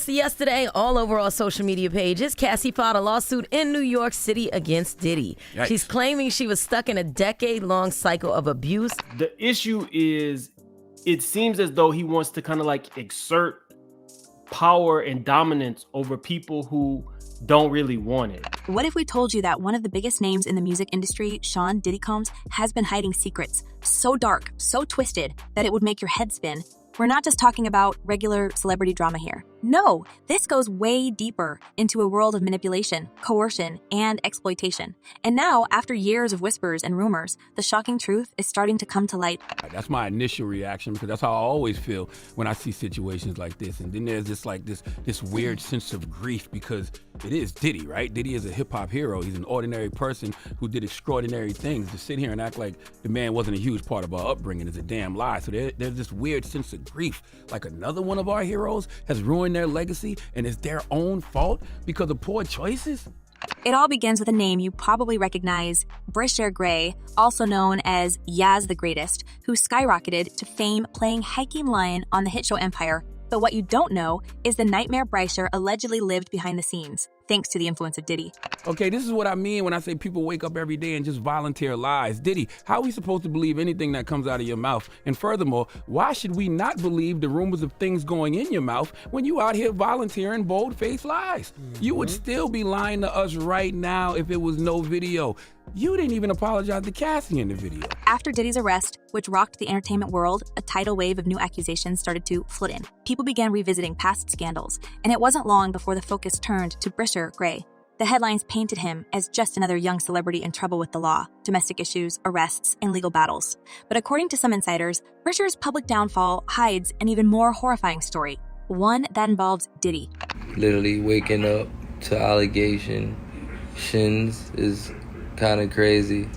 Just yesterday, all over our social media pages, Cassie filed a lawsuit in New York City against Diddy. Yikes. She's claiming she was stuck in a decade-long cycle of abuse. The issue is, it seems as though he wants to kind of like exert power and dominance over people who don't really want it. What if we told you that one of the biggest names in the music industry, Sean Diddy Combs, has been hiding secrets so dark, so twisted, that it would make your head spin? We're not just talking about regular celebrity drama here. No, this goes way deeper into a world of manipulation, coercion, and exploitation. And now, after years of whispers and rumors, the shocking truth is starting to come to light. That's my initial reaction, because that's how I always feel when I see situations like this. And then there's just like this weird sense of grief, because it is Diddy, right? Diddy is a hip-hop hero. He's an ordinary person who did extraordinary things. To sit here and act like the man wasn't a huge part of our upbringing is a damn lie. So there's this weird sense of grief. Like another one of our heroes has ruined their legacy, and it's their own fault because of poor choices? It all begins with a name you probably recognize, Bryshere Gray, also known as Yaz the Greatest, who skyrocketed to fame playing Hakeem Lion on the hit show Empire. But what you don't know is the nightmare Bryshere allegedly lived behind the scenes, thanks to the influence of Diddy. Okay, this is what I mean when I say people wake up every day and just volunteer lies. Diddy, how are we supposed to believe anything that comes out of your mouth? And furthermore, why should we not believe the rumors of things going in your mouth when you out here volunteering bold-faced lies? You would still be lying to us right now if it was no video. You didn't even apologize to Cassie in the video. After Diddy's arrest, which rocked the entertainment world, a tidal wave of new accusations started to flood in. People began revisiting past scandals, and it wasn't long before the focus turned to Bryshere Gray. The headlines painted him as just another young celebrity in trouble with the law, domestic issues, arrests, and legal battles. But according to some insiders, Bryshere's public downfall hides an even more horrifying story, one that involves Diddy. Literally waking up to allegations is kind of crazy.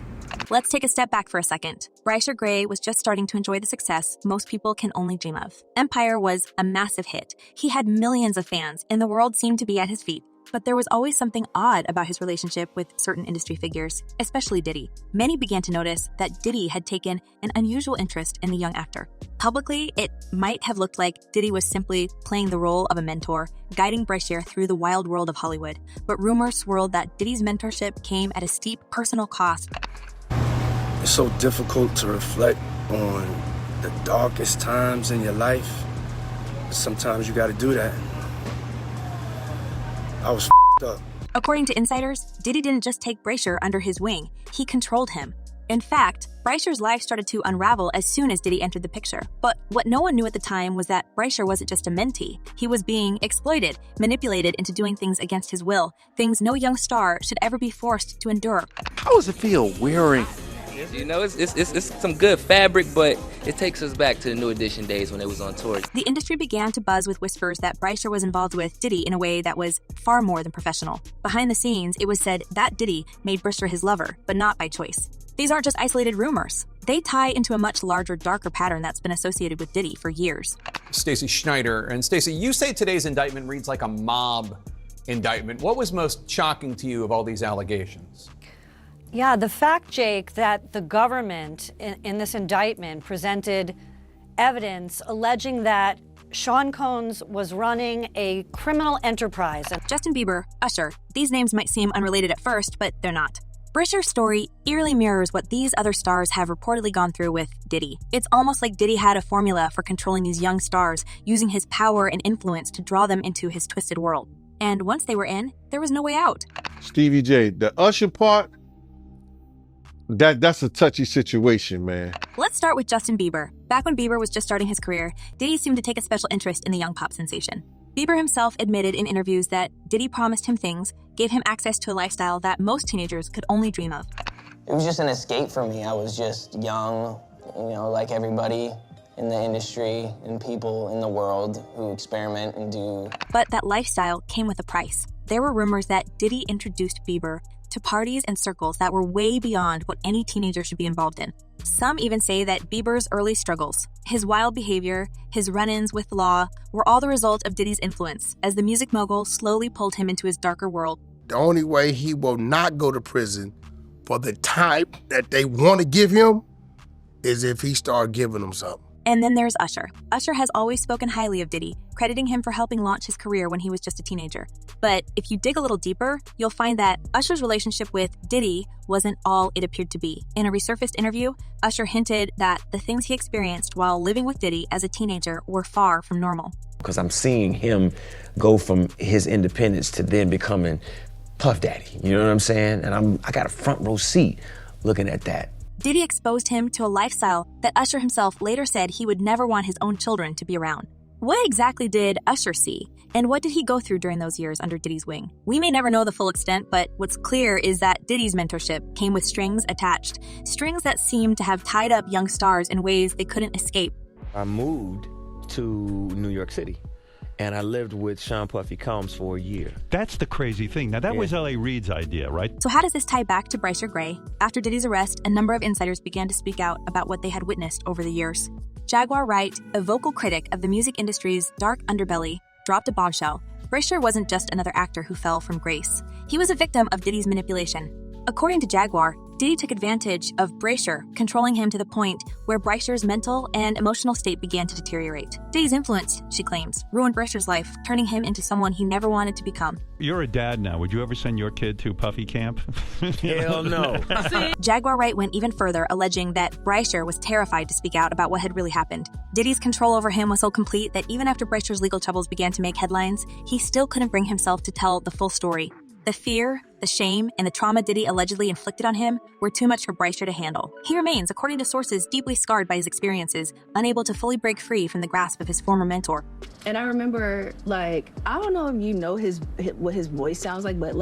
Let's take a step back for a second. Bryshere Gray was just starting to enjoy the success most people can only dream of. Empire was a massive hit. He had millions of fans, and the world seemed to be at his feet. But there was always something odd about his relationship with certain industry figures, especially Diddy. Many began to notice that Diddy had taken an unusual interest in the young actor. Publicly, it might have looked like Diddy was simply playing the role of a mentor, guiding Bryshere through the wild world of Hollywood. But rumors swirled that Diddy's mentorship came at a steep personal cost. It's so difficult to reflect on the darkest times in your life. Sometimes you gotta do that. I was up. According to insiders, Diddy didn't just take Bryshere under his wing, he controlled him. In fact, Bryshere's life started to unravel as soon as Diddy entered the picture. But what no one knew at the time was that Bryshere wasn't just a mentee. He was being exploited, manipulated into doing things against his will, things no young star should ever be forced to endure. How does it feel wearing? You know, it's some good fabric, but it takes us back to the New Edition days when it was on tour. The industry began to buzz with whispers that Bryshere was involved with Diddy in a way that was far more than professional. Behind the scenes, it was said that Diddy made Bryshere his lover, but not by choice. These aren't just isolated rumors. They tie into a much larger, darker pattern that's been associated with Diddy for years. Stacey Schneider. And Stacey, you say today's indictment reads like a mob indictment. What was most shocking to you of all these allegations? Yeah, the fact, Jake, that the government in this indictment presented evidence alleging that Sean Combs was running a criminal enterprise. Justin Bieber, Usher, these names might seem unrelated at first, but they're not. Bryshere's story eerily mirrors what these other stars have reportedly gone through with Diddy. It's almost like Diddy had a formula for controlling these young stars, using his power and influence to draw them into his twisted world. And once they were in, there was no way out. Stevie J, the Usher part, that's a touchy situation, man. Let's start with Justin Bieber. Back when Bieber was just starting his career, Diddy seemed to take a special interest in the young pop sensation. Bieber himself admitted in interviews that Diddy promised him things, gave him access to a lifestyle that most teenagers could only dream of. It was just an escape for me. I was just young, like everybody in the industry and people in the world who experiment and do. But that lifestyle came with a price. There were rumors that Diddy introduced Bieber to parties and circles that were way beyond what any teenager should be involved in. Some even say that Bieber's early struggles, his wild behavior, his run-ins with the law, were all the result of Diddy's influence as the music mogul slowly pulled him into his darker world. The only way he will not go to prison for the time that they want to give him is if he start giving them something. And then there's Usher. Usher has always spoken highly of Diddy, crediting him for helping launch his career when he was just a teenager. But if you dig a little deeper, you'll find that Usher's relationship with Diddy wasn't all it appeared to be. In a resurfaced interview, Usher hinted that the things he experienced while living with Diddy as a teenager were far from normal. Because I'm seeing him go from his independence to then becoming Puff Daddy, you know what I'm saying? And I got a front row seat looking at that. Diddy exposed him to a lifestyle that Usher himself later said he would never want his own children to be around. What exactly did Usher see? And what did he go through during those years under Diddy's wing? We may never know the full extent, but what's clear is that Diddy's mentorship came with strings attached. Strings that seemed to have tied up young stars in ways they couldn't escape. I moved to New York City, and I lived with Sean Puffy Combs for a year. That's the crazy thing. Now, that was L.A. Reid's idea, right? So how does this tie back to Bryshere Gray? After Diddy's arrest, a number of insiders began to speak out about what they had witnessed over the years. Jaguar Wright, a vocal critic of the music industry's dark underbelly, dropped a bombshell. Bryshere wasn't just another actor who fell from grace. He was a victim of Diddy's manipulation. According to Jaguar, Diddy took advantage of Bryshere, controlling him to the point where Bryshere's mental and emotional state began to deteriorate. Diddy's influence, she claims, ruined Bryshere's life, turning him into someone he never wanted to become. You're a dad now. Would you ever send your kid to Puffy camp? Hell no. Jaguar Wright went even further, alleging that Bryshere was terrified to speak out about what had really happened. Diddy's control over him was so complete that even after Bryshere's legal troubles began to make headlines, he still couldn't bring himself to tell the full story. The fear, the shame, and the trauma Diddy allegedly inflicted on him were too much for Bryshere to handle. He remains, according to sources, deeply scarred by his experiences, unable to fully break free from the grasp of his former mentor. And I remember, I don't know if you know what his voice sounds like, but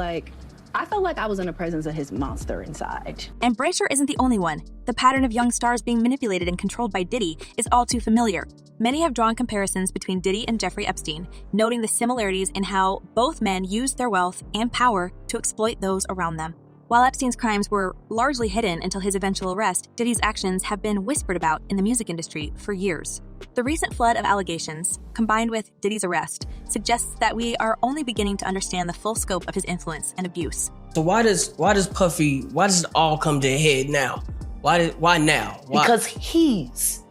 I felt like I was in the presence of his monster inside. And Bryshere isn't the only one. The pattern of young stars being manipulated and controlled by Diddy is all too familiar. Many have drawn comparisons between Diddy and Jeffrey Epstein, noting the similarities in how both men used their wealth and power to exploit those around them. While Epstein's crimes were largely hidden until his eventual arrest, Diddy's actions have been whispered about in the music industry for years. The recent flood of allegations, combined with Diddy's arrest, suggests that we are only beginning to understand the full scope of his influence and abuse. So why does it all come to a head now? Why now? Why? Because he's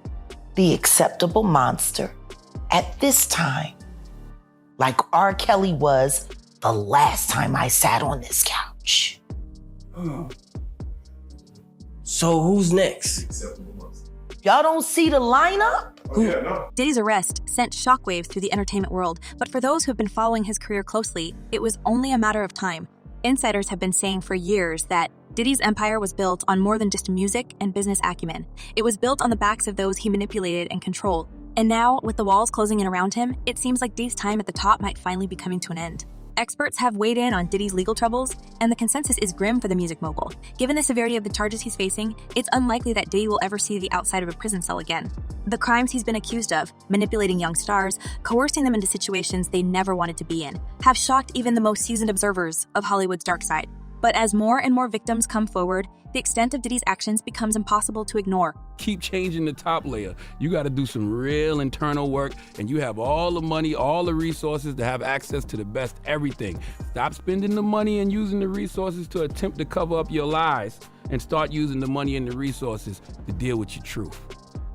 the acceptable monster at this time, like R. Kelly was the last time I sat on this couch. So who's next? Y'all don't see the lineup? Diddy's arrest sent shockwaves through the entertainment world, but for those who have been following his career closely, it was only a matter of time. Insiders have been saying for years that Diddy's empire was built on more than just music and business acumen. It was built on the backs of those he manipulated and controlled. And now, with the walls closing in around him, it seems like Diddy's time at the top might finally be coming to an end. Experts have weighed in on Diddy's legal troubles, and the consensus is grim for the music mogul. Given the severity of the charges he's facing, it's unlikely that Diddy will ever see the outside of a prison cell again. The crimes he's been accused of, manipulating young stars, coercing them into situations they never wanted to be in, have shocked even the most seasoned observers of Hollywood's dark side. But as more and more victims come forward, the extent of Diddy's actions becomes impossible to ignore. Keep changing the top layer. You got to do some real internal work, and you have all the money, all the resources to have access to the best everything. Stop spending the money and using the resources to attempt to cover up your lies, and start using the money and the resources to deal with your truth.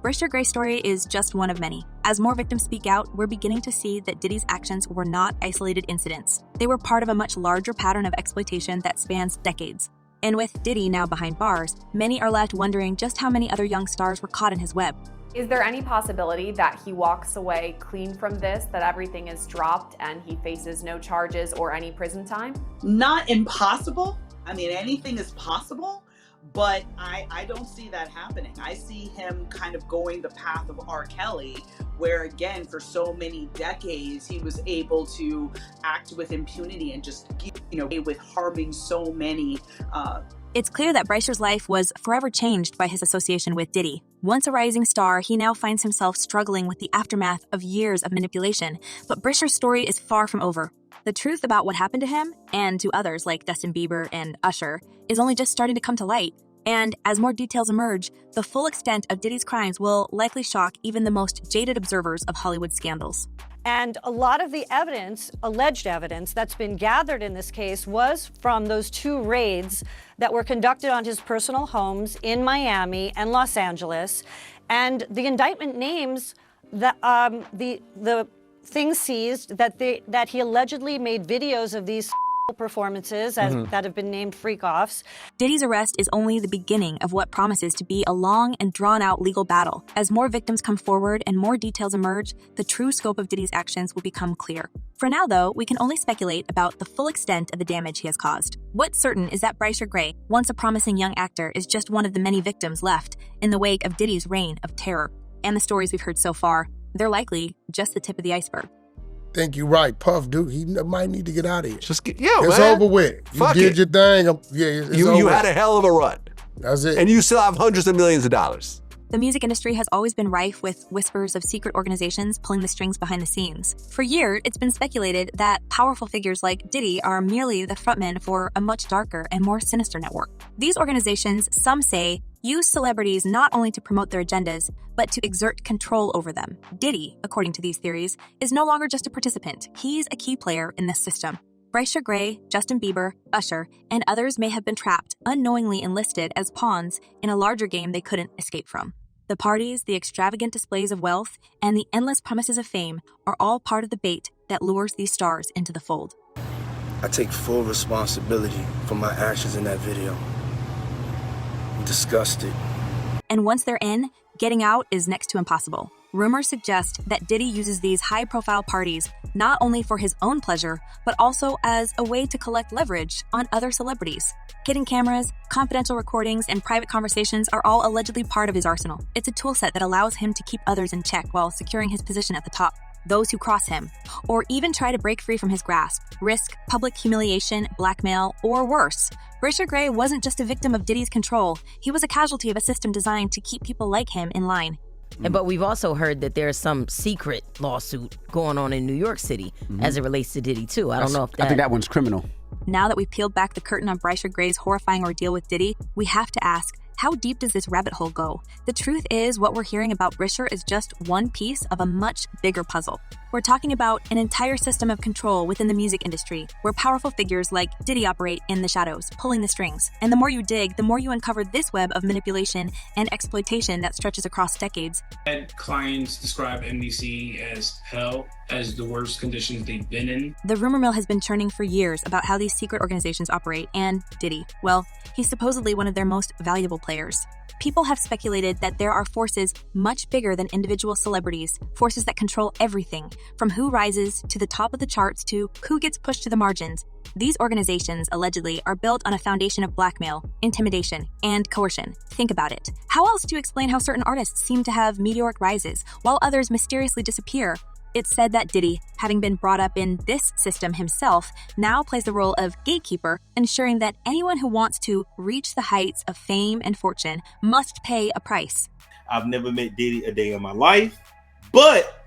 Bryshere Gray's story is just one of many. As more victims speak out, we're beginning to see that Diddy's actions were not isolated incidents. They were part of a much larger pattern of exploitation that spans decades. And with Diddy now behind bars, many are left wondering just how many other young stars were caught in his web. Is there any possibility that he walks away clean from this, that everything is dropped and he faces no charges or any prison time? Not impossible. I mean, anything is possible. But I don't see that happening. I see him kind of going the path of R. Kelly, where again, for so many decades, he was able to act with impunity and just, with harming so many. It's clear that Bryshere's life was forever changed by his association with Diddy. Once a rising star, he now finds himself struggling with the aftermath of years of manipulation. But Bryshere's story is far from over. The truth about what happened to him, and to others like Justin Bieber and Usher, is only just starting to come to light. And as more details emerge, the full extent of Diddy's crimes will likely shock even the most jaded observers of Hollywood scandals. And a lot of the evidence, alleged evidence, that's been gathered in this case was from those 2 raids that were conducted on his personal homes in Miami and Los Angeles. And the indictment names the things seized that he allegedly made videos of these performances that have been named freak-offs. Diddy's arrest is only the beginning of what promises to be a long and drawn-out legal battle. As more victims come forward and more details emerge, the true scope of Diddy's actions will become clear. For now, though, we can only speculate about the full extent of the damage he has caused. What's certain is that Bryshere Gray, once a promising young actor, is just one of the many victims left in the wake of Diddy's reign of terror. And the stories we've heard so far, they're likely just the tip of the iceberg. Think you're right. Puff, dude, he might need to get out of here. It's man. Over with. Fuck you did it. your thing. It's You over. had a hell of a run. That's it. And you still have hundreds of millions of dollars. The music industry has always been rife with whispers of secret organizations pulling the strings behind the scenes. For years, it's been speculated that powerful figures like Diddy are merely the frontmen for a much darker and more sinister network. These organizations, some say, use celebrities not only to promote their agendas, but to exert control over them. Diddy, according to these theories, is no longer just a participant. He's a key player in this system. Bryshere Gray, Justin Bieber, Usher, and others may have been trapped, unknowingly enlisted as pawns in a larger game they couldn't escape from. The parties, the extravagant displays of wealth, and the endless promises of fame are all part of the bait that lures these stars into the fold. I take full responsibility for my actions in that video. I'm disgusted. And once they're in, getting out is next to impossible. Rumors suggest that Diddy uses these high-profile parties not only for his own pleasure, but also as a way to collect leverage on other celebrities. Hidden cameras, confidential recordings, and private conversations are all allegedly part of his arsenal. It's a toolset that allows him to keep others in check while securing his position at the top. Those who cross him, or even try to break free from his grasp, risk public humiliation, blackmail, or worse. Bryshere Gray wasn't just a victim of Diddy's control, he was a casualty of a system designed to keep people like him in line. But we've also heard that there's some secret lawsuit going on in New York City as it relates to Diddy, too. I don't know if that... I think that one's criminal. Now that we've peeled back the curtain on Bryshere Gray's horrifying ordeal with Diddy, we have to ask, how deep does this rabbit hole go? The truth is, what we're hearing about Bryshere is just one piece of a much bigger puzzle. We're talking about an entire system of control within the music industry, where powerful figures like Diddy operate in the shadows, pulling the strings. And the more you dig, the more you uncover this web of manipulation and exploitation that stretches across decades. Had clients describe NBC as hell, as the worst conditions they've been in. The rumor mill has been churning for years about how these secret organizations operate, and Diddy, well, he's supposedly one of their most valuable players. People have speculated that there are forces much bigger than individual celebrities, forces that control everything, from who rises to the top of the charts to who gets pushed to the margins. These organizations, allegedly, are built on a foundation of blackmail, intimidation, and coercion. Think about it. How else do you explain how certain artists seem to have meteoric rises, while others mysteriously disappear? It's said that Diddy, having been brought up in this system himself, now plays the role of gatekeeper, ensuring that anyone who wants to reach the heights of fame and fortune must pay a price. I've never met Diddy a day in my life, but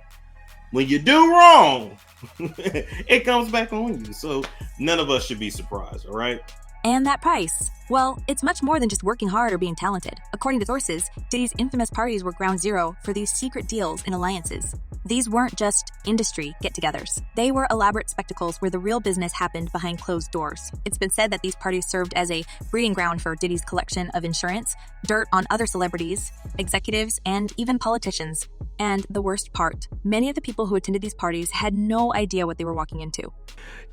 when you do wrong, it comes back on you. So none of us should be surprised, all right? And that price? Well, it's much more than just working hard or being talented. According to sources, Diddy's infamous parties were ground zero for these secret deals and alliances. These weren't just industry get-togethers. They were elaborate spectacles where the real business happened behind closed doors. It's been said that these parties served as a breeding ground for Diddy's collection of insurance, dirt on other celebrities, executives, and even politicians. And the worst part, many of the people who attended these parties had no idea what they were walking into.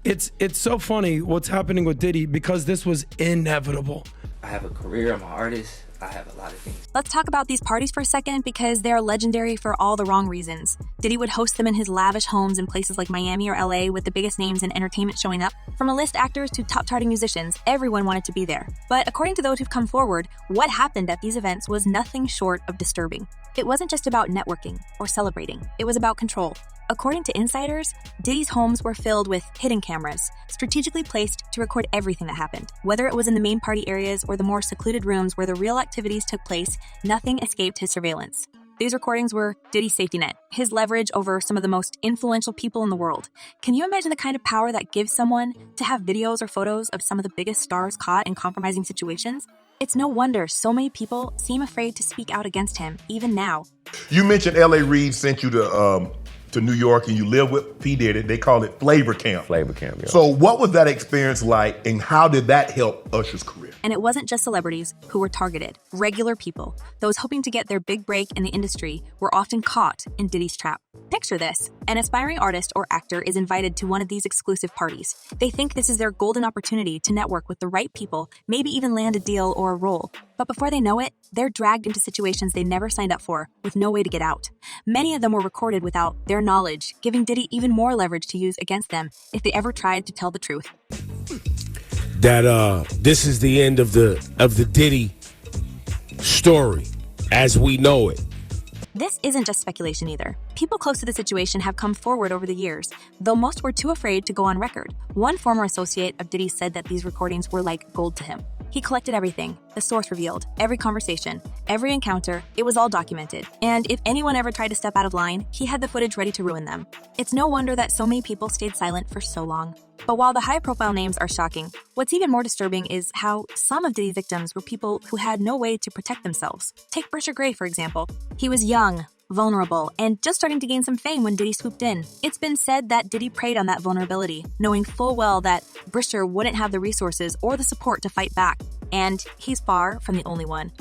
It's so funny what's happening with Diddy because this was inevitable. I have a career, I'm an artist, I have a lot of things. Let's talk about these parties for a second because they're legendary for all the wrong reasons. Diddy would host them in his lavish homes in places like Miami or LA with the biggest names in entertainment showing up. From A-list actors to top-charting musicians, everyone wanted to be there. But according to those who've come forward, what happened at these events was nothing short of disturbing. It wasn't just about networking or celebrating, it was about control. According to insiders, Diddy's homes were filled with hidden cameras, strategically placed to record everything that happened. Whether it was in the main party areas or the more secluded rooms where the real activities took place, nothing escaped his surveillance. These recordings were Diddy's safety net, his leverage over some of the most influential people in the world. Can you imagine the kind of power that gives someone to have videos or photos of some of the biggest stars caught in compromising situations? It's no wonder so many people seem afraid to speak out against him, even now. You mentioned L.A. Reid sent you to New York and you live with P. Diddy, they call it Flavor Camp. Flavor Camp, yeah. So what was that experience like, and how did that help Usher's career? And it wasn't just celebrities who were targeted. Regular people, those hoping to get their big break in the industry, were often caught in Diddy's trap. Picture this. An aspiring artist or actor is invited to one of these exclusive parties. They think this is their golden opportunity to network with the right people, maybe even land a deal or a role. But before they know it, they're dragged into situations they never signed up for, with no way to get out. Many of them were recorded without their knowledge, giving Diddy even more leverage to use against them if they ever tried to tell the truth. That this is the end of the Diddy story as we know it. This isn't just speculation either. People close to the situation have come forward over the years, though most were too afraid to go on record. One former associate of Diddy said that these recordings were like gold to him. He collected everything, the source revealed, every conversation, every encounter, it was all documented. And if anyone ever tried to step out of line, he had the footage ready to ruin them. It's no wonder that so many people stayed silent for so long. But while the high-profile names are shocking, what's even more disturbing is how some of Diddy's victims were people who had no way to protect themselves. Take Bryshere Gray, for example. He was young, vulnerable, and just starting to gain some fame when Diddy swooped in. It's been said that Diddy preyed on that vulnerability, knowing full well that Bryshere wouldn't have the resources or the support to fight back. And he's far from the only one.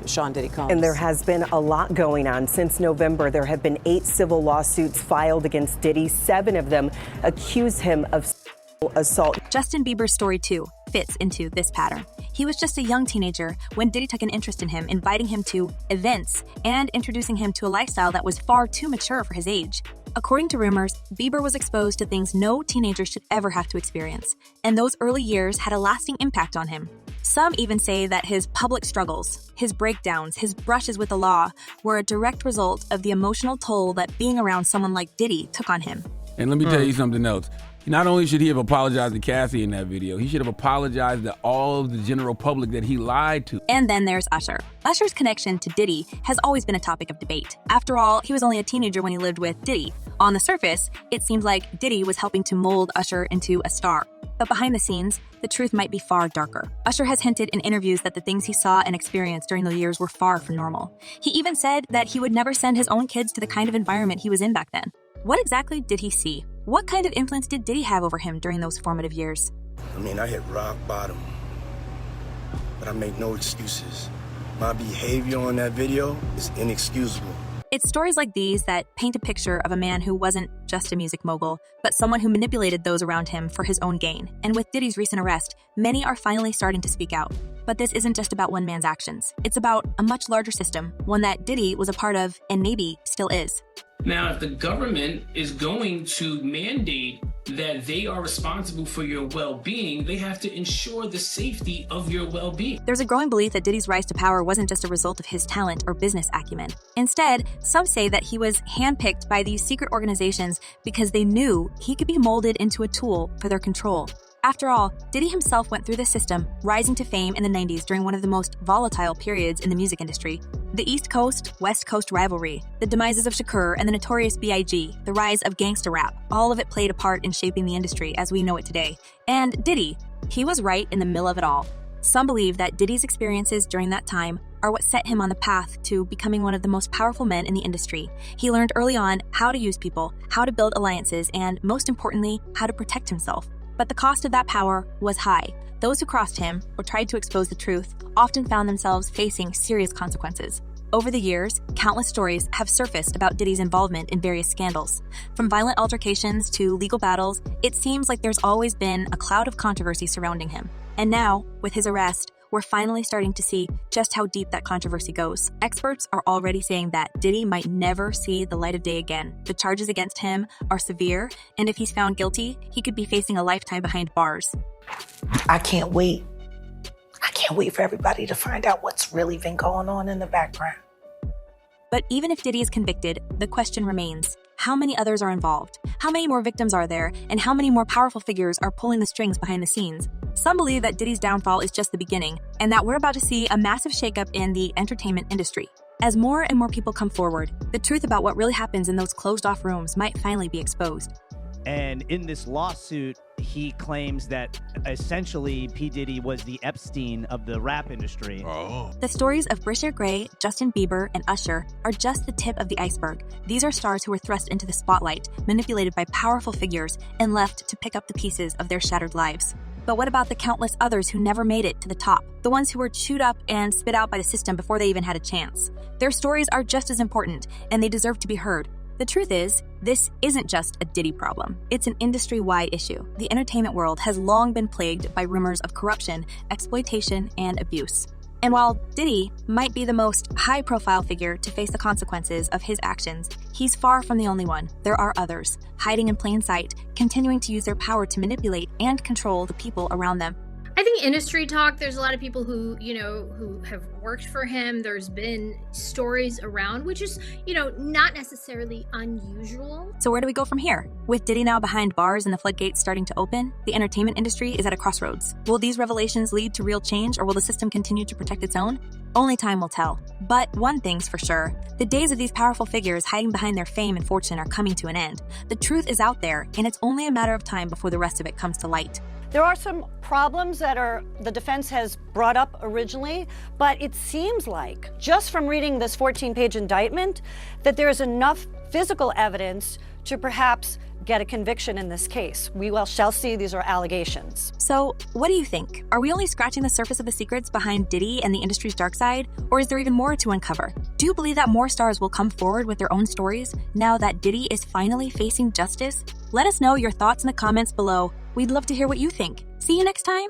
Sean Diddy Combs. And there has been a lot going on. Since November, there have been 8 civil lawsuits filed against Diddy. 7 of them accuse him of assault. Justin Bieber's story, too, fits into this pattern. He was just a young teenager when Diddy took an interest in him, inviting him to events and introducing him to a lifestyle that was far too mature for his age. According to rumors, Bieber was exposed to things no teenager should ever have to experience, and those early years had a lasting impact on him. Some even say that his public struggles, his breakdowns, his brushes with the law were a direct result of the emotional toll that being around someone like Diddy took on him. And let me tell you something else. Not only should he have apologized to Cassie in that video, he should have apologized to all of the general public that he lied to. And then there's Usher. Usher's connection to Diddy has always been a topic of debate. After all, he was only a teenager when he lived with Diddy. On the surface, it seems like Diddy was helping to mold Usher into a star. But behind the scenes, the truth might be far darker. Usher has hinted in interviews that the things he saw and experienced during the years were far from normal. He even said that he would never send his own kids to the kind of environment he was in back then. What exactly did he see? What kind of influence did Diddy have over him during those formative years? I mean, I hit rock bottom, but I make no excuses. My behavior on that video is inexcusable. It's stories like these that paint a picture of a man who wasn't just a music mogul, but someone who manipulated those around him for his own gain. And with Diddy's recent arrest, many are finally starting to speak out. But this isn't just about one man's actions. It's about a much larger system, one that Diddy was a part of and maybe still is. Now, if the government is going to mandate that they are responsible for your well-being, they have to ensure the safety of your well-being. There's a growing belief that Diddy's rise to power wasn't just a result of his talent or business acumen. Instead, some say that he was handpicked by these secret organizations because they knew he could be molded into a tool for their control. After all, Diddy himself went through this system, rising to fame in the 90s during one of the most volatile periods in the music industry. The East Coast-West Coast rivalry, the demises of Shakur and the notorious B.I.G., the rise of gangsta rap, all of it played a part in shaping the industry as we know it today. And Diddy, he was right in the middle of it all. Some believe that Diddy's experiences during that time are what set him on the path to becoming one of the most powerful men in the industry. He learned early on how to use people, how to build alliances, and most importantly, how to protect himself. But the cost of that power was high. Those who crossed him or tried to expose the truth often found themselves facing serious consequences. Over the years, countless stories have surfaced about Diddy's involvement in various scandals. From violent altercations to legal battles, it seems like there's always been a cloud of controversy surrounding him. And now, with his arrest, we're finally starting to see just how deep that controversy goes. Experts are already saying that Diddy might never see the light of day again. The charges against him are severe, and if he's found guilty, he could be facing a lifetime behind bars. I can't wait. I can't wait for everybody to find out what's really been going on in the background. But even if Diddy is convicted, the question remains, how many others are involved? How many more victims are there? And how many more powerful figures are pulling the strings behind the scenes? Some believe that Diddy's downfall is just the beginning, and that we're about to see a massive shakeup in the entertainment industry. As more and more people come forward, the truth about what really happens in those closed-off rooms might finally be exposed. And in this lawsuit, he claims that essentially P. Diddy was the Epstein of the rap industry. Oh. The stories of Bryshere Gray, Justin Bieber, and Usher are just the tip of the iceberg. These are stars who were thrust into the spotlight, manipulated by powerful figures, and left to pick up the pieces of their shattered lives. But what about the countless others who never made it to the top? The ones who were chewed up and spit out by the system before they even had a chance. Their stories are just as important, and they deserve to be heard. The truth is, this isn't just a Diddy problem. It's an industry-wide issue. The entertainment world has long been plagued by rumors of corruption, exploitation, and abuse. And while Diddy might be the most high-profile figure to face the consequences of his actions, he's far from the only one. There are others, hiding in plain sight, continuing to use their power to manipulate and control the people around them. I think industry talk, there's a lot of people who, who have worked for him. There's been stories around, which is, not necessarily unusual. So where do we go from here? With Diddy now behind bars and the floodgates starting to open, the entertainment industry is at a crossroads. Will these revelations lead to real change, or will the system continue to protect its own? Only time will tell. But one thing's for sure, the days of these powerful figures hiding behind their fame and fortune are coming to an end. The truth is out there, and it's only a matter of time before the rest of it comes to light. There are some problems that the defense has brought up originally, but it seems like, just from reading this 14-page indictment, that there is enough physical evidence to perhaps get a conviction in this case. We shall see. These are allegations. So, what do you think? Are we only scratching the surface of the secrets behind Diddy and the industry's dark side, or is there even more to uncover? Do you believe that more stars will come forward with their own stories now that Diddy is finally facing justice? Let us know your thoughts in the comments below. We'd love to hear what you think. See you next time.